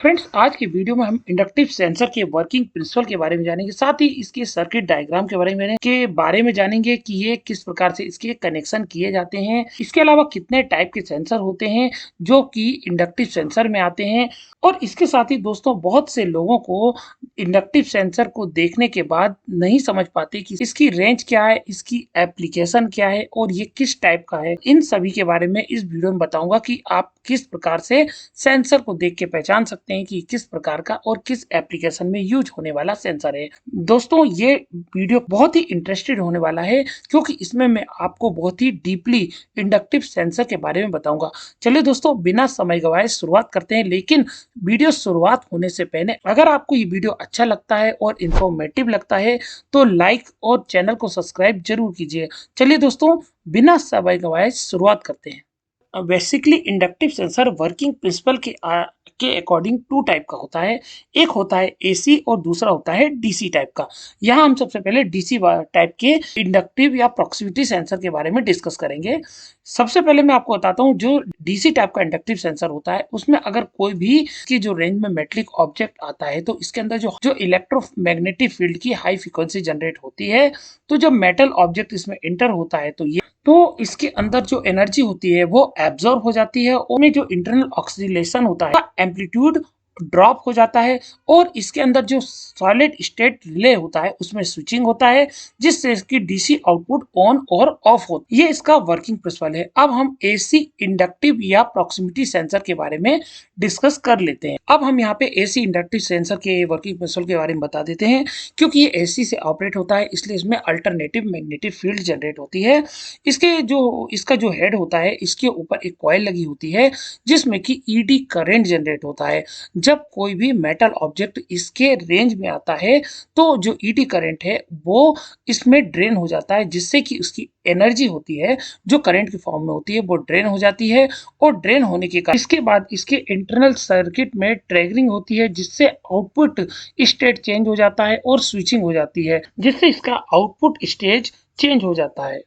Friends, आज की video में हम इंडक्टिव सेंसर के वर्किंग प्रिंसिपल के बारे में जानेंगे, साथ ही इसके सर्किट डायग्राम के बारे में जानेंगे कि ये किस प्रकार से इसके कनेक्शन किए जाते हैं। इसके अलावा कितने टाइप के सेंसर होते हैं जो कि इंडक्टिव सेंसर में आते हैं। और इसके साथ ही दोस्तों, बहुत से लोगों को इंडक्टिव सेंसर को देखने के बाद नहीं समझ पाते कि इसकी रेंज क्या है, इसकी एप्लीकेशन क्या है और ये किस टाइप का है। इन सभी के बारे में इस वीडियो में बताऊंगा कि आप किस प्रकार से सेंसर को देख के पहचान सकते हैं कि किस प्रकार का और किस एप्लीकेशन में यूज होने वाला सेंसर है। दोस्तों, ये वीडियो बहुत ही इंटरेस्टेड होने वाला है क्योंकि इसमें मैं आपको बहुत ही डीपली इंडक्टिव सेंसर के बारे में बताऊंगा। चलिए दोस्तों, बिना समय गवाए शुरुआत करते हैं। लेकिन वीडियो शुरुआत होने से पहले अगर आपको ये वीडियो अच्छा लगता है और इंफॉर्मेटिव लगता है तो लाइक और चैनल को सब्सक्राइब जरूर कीजिए। चलिए दोस्तों, बिना समय गवाए शुरुआत करते हैं। Basically inductive sensor working principle के अकॉर्डिंग टू टाइप का होता है। एक होता है एसी और दूसरा होता है डीसी टाइप का। यहाँ हम सबसे पहले डीसी टाइप के इंडक्टिव या प्रॉक्सिमिटी सेंसर के बारे में डिस्कस करेंगे। सबसे पहले मैं आपको बताता हूँ, जो डीसी टाइप का इंडक्टिव सेंसर होता है उसमें अगर कोई भी की जो रेंज में मेटेलिक ऑब्जेक्ट आता है तो इसके अंदर जो इलेक्ट्रोमैग्नेटिक फील्ड की हाई फ्रीक्वेंसी जनरेट होती है। तो जब मेटल ऑब्जेक्ट इसमें इंटर होता है तो इसके अंदर जो एनर्जी होती है वो एब्जॉर्ब हो जाती है और में जो इंटरनल ऑक्सीलेशन होता है एम्पलीट्यूड ड्रॉप हो जाता है। और इसके अंदर जो सॉलिड स्टेट रिले होता है उसमें स्विचिंग होता है जिससे इसकी डीसी आउटपुट ऑन और ऑफ होती है। ये इसका वर्किंग प्रिंसिपल है। अब हम एसी इंडक्टिव या प्रॉक्सिमिटी सेंसर के बारे में डिस्कस कर लेते हैं। अब हम यहाँ पे एसी इंडक्टिव सेंसर के वर्किंग प्रिंसिपल के बारे में बता देते हैं। क्योंकि ये एसी से ऑपरेट होता है इसलिए इसमें अल्टरनेटिव मैग्नेटिक फील्ड जनरेट होती है। इसका जो हेड होता है इसके ऊपर एक कॉइल लगी होती है जिसमें कि ईडी करंट जनरेट होता है। जब कोई भी मेटल ऑब्जेक्ट इसके रेंज में आता है तो जो ईडी करंट है वो इसमें ड्रेन हो जाता है जिससे कि उसकी एनर्जी होती है जो करंट की फॉर्म में होती है वो ड्रेन हो जाती है। और ड्रेन होने के कारण इसके बाद इसके इंटरनल सर्किट में ट्रिगरिंग होती है जिससे आउटपुट स्टेट चेंज हो जाता है और स्विचिंग हो जाती है जिससे इसका आउटपुट स्टेज चेंज हो जाता है।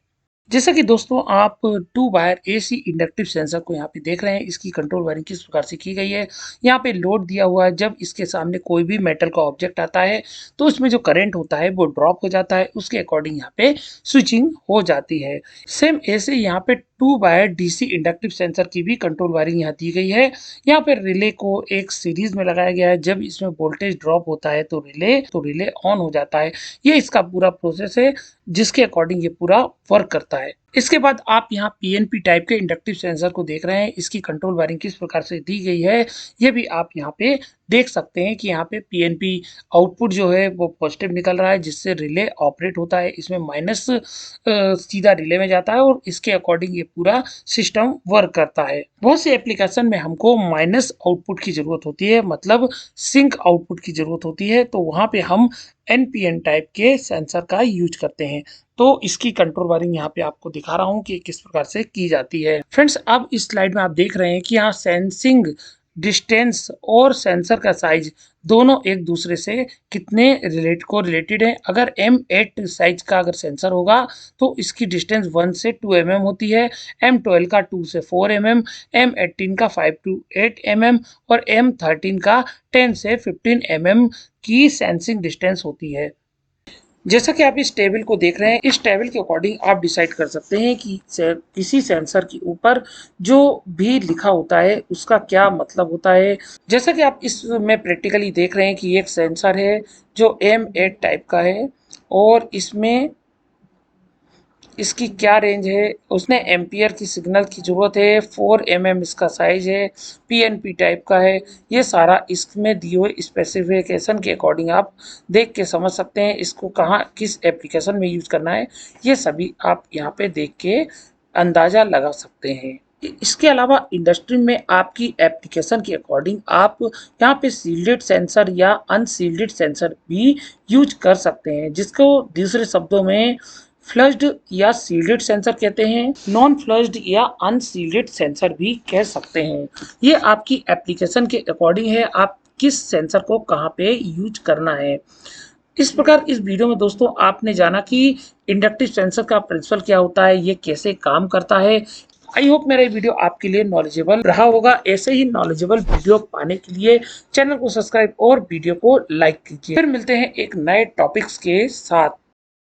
जैसा कि दोस्तों, आप two wire AC inductive sensor को यहाँ पे देख रहे हैं, इसकी कंट्रोल वायरिंग किस प्रकार से की गई है। यहाँ पे लोड दिया हुआ है। जब इसके सामने कोई भी मेटल का ऑब्जेक्ट आता है तो उसमें जो करंट होता है वो ड्रॉप हो जाता है, उसके अकॉर्डिंग यहाँ पे स्विचिंग हो जाती है। सेम ऐसे यहाँ पे two wire DC inductive sensor की भी कंट्रोल वायरिंग यहाँ दी गई है। यहाँ पे रिले को एक सीरीज में लगाया गया है। जब इसमें वोल्टेज ड्रॉप होता है तो रिले ऑन हो जाता है। ये इसका पूरा प्रोसेस है जिसके अकॉर्डिंग ये पूरा वर्क करता है। इसके बाद आप यहाँ पीएनपी टाइप के इंडक्टिव सेंसर को देख रहे हैं। इसकी कंट्रोल वायरिंग किस प्रकार से दी गई है ये भी आप यहाँ पे देख सकते हैं कि यहाँ पे पीएनपी आउटपुट जो है वो पॉजिटिव निकल रहा है जिससे रिले ऑपरेट होता है। इसमें माइनस सीधा रिले में जाता है और इसके अकॉर्डिंग ये पूरा सिस्टम वर्क करता है। बहुत सी एप्लीकेशन में हमको माइनस आउटपुट की जरूरत होती है, मतलब सिंक आउटपुट की जरूरत होती है, तो वहां पे हम एनपीएन टाइप के सेंसर का यूज करते हैं। तो इसकी कंट्रोल वायरिंग यहाँ पे आपको दिखा रहा हूँ कि किस प्रकार से की जाती है। फ्रेंड्स, अब इस स्लाइड में आप देख रहे हैं कि यहाँ सेंसिंग डिस्टेंस और सेंसर का साइज दोनों एक दूसरे से कितने रिलेटेड है। अगर M8 साइज का अगर सेंसर होगा तो इसकी डिस्टेंस 1 से 2 mm होती है, M12 का 2 से 4 mm, M18 का 5 to 8 mm और M13 का 10 से 15 mm की सेंसिंग डिस्टेंस होती है। जैसा कि आप इस टेबल को देख रहे हैं, इस टेबल के अकॉर्डिंग आप डिसाइड कर सकते हैं कि किसी सेंसर के ऊपर जो भी लिखा होता है उसका क्या मतलब होता है। जैसा कि आप इसमें प्रैक्टिकली देख रहे हैं कि एक सेंसर है जो M8 टाइप का है और इसमें इसकी क्या रेंज है, उसने एम्पियर की सिग्नल की जरूरत है, 4 mm इसका साइज है, पीएनपी टाइप का है। ये सारा इसमें दिए हुए स्पेसिफिकेशन के अकॉर्डिंग आप देख के समझ सकते हैं इसको कहाँ किस एप्लीकेशन में यूज करना है। ये सभी आप यहाँ पे देख के अंदाजा लगा सकते हैं। इसके अलावा इंडस्ट्री में आपकी एप्लीकेशन के अकॉर्डिंग आप यहाँ पे सील्डेड सेंसर या अनसील्डेड सेंसर भी यूज कर सकते हैं, जिसको दूसरे शब्दों में फ्लश्ड या सील्डेड सेंसर कहते हैं, नॉन फ्लश्ड या अनसील्डेड सेंसर भी कह सकते हैं। ये आपकी एप्लीकेशन के अकॉर्डिंग है, आप किस सेंसर को कहाँ पे यूज करना है। इस प्रकार इस वीडियो में दोस्तों आपने जाना कि इंडक्टिव सेंसर का प्रिंसिपल क्या होता है, ये कैसे काम करता है। आई होप मेरा ये वीडियो आपके लिए नॉलेजेबल रहा होगा। ऐसे ही नॉलेजेबल वीडियो पाने के लिए चैनल को सब्सक्राइब और वीडियो को लाइक कीजिए। फिर मिलते हैं एक नए टॉपिक्स के साथ।